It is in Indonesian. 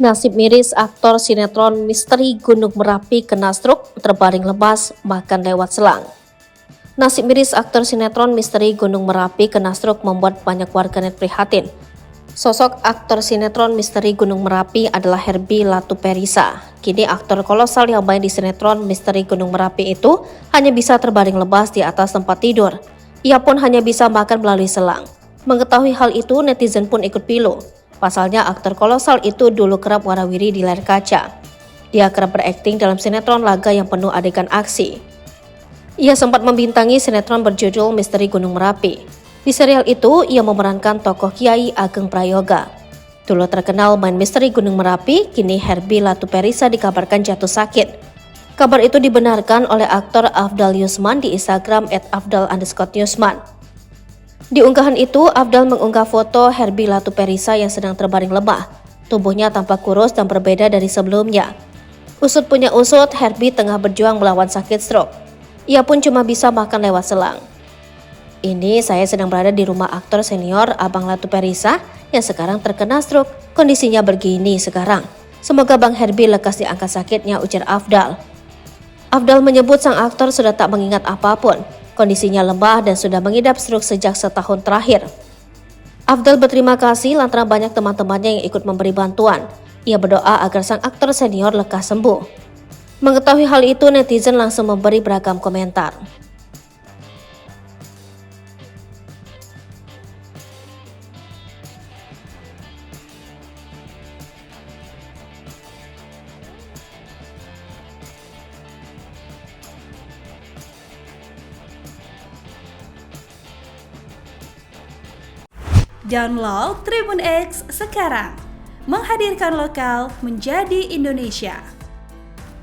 Nasib miris aktor sinetron Misteri Gunung Merapi kena stroke, terbaring lemas, makan lewat selang. Nasib miris aktor sinetron Misteri Gunung Merapi kena stroke membuat banyak warganet prihatin. Sosok aktor sinetron Misteri Gunung Merapi adalah Herbie Latuperisa. Kini aktor kolosal yang main di sinetron Misteri Gunung Merapi itu hanya bisa terbaring lemas di atas tempat tidur. Ia pun hanya bisa makan melalui selang. Mengetahui hal itu, netizen pun ikut pilu. Pasalnya aktor kolosal itu dulu kerap warawiri di layar kaca. Dia kerap berakting dalam sinetron laga yang penuh adegan aksi. Ia sempat membintangi sinetron berjudul Misteri Gunung Merapi. Di serial itu, ia memerankan tokoh Kiai Ageng Prayoga. Dulu terkenal main Misteri Gunung Merapi, kini Herbie Latuperisa dikabarkan jatuh sakit. Kabar itu dibenarkan oleh aktor Afdal Yusman di Instagram @afdal_yusman. Di unggahan itu, Afdal mengunggah foto Herbie Latuperisa yang sedang terbaring lemah. Tubuhnya tampak kurus dan berbeda dari sebelumnya. Usut punya usut, Herbie tengah berjuang melawan sakit stroke. Ia pun cuma bisa makan lewat selang. Ini saya sedang berada di rumah aktor senior Abang Latuperisa yang sekarang terkena stroke. Kondisinya begini sekarang. Semoga Bang Herbie lekas diangkat sakitnya, ujar Afdal. Afdal menyebut sang aktor sudah tak mengingat apapun. Kondisinya lemah dan sudah mengidap stroke sejak setahun terakhir. Afdal berterima kasih lantaran banyak teman-temannya yang ikut memberi bantuan. Ia berdoa agar sang aktor senior lekas sembuh. Mengetahui hal itu, netizen langsung memberi beragam komentar. Download Tribun X sekarang, menghadirkan lokal menjadi Indonesia.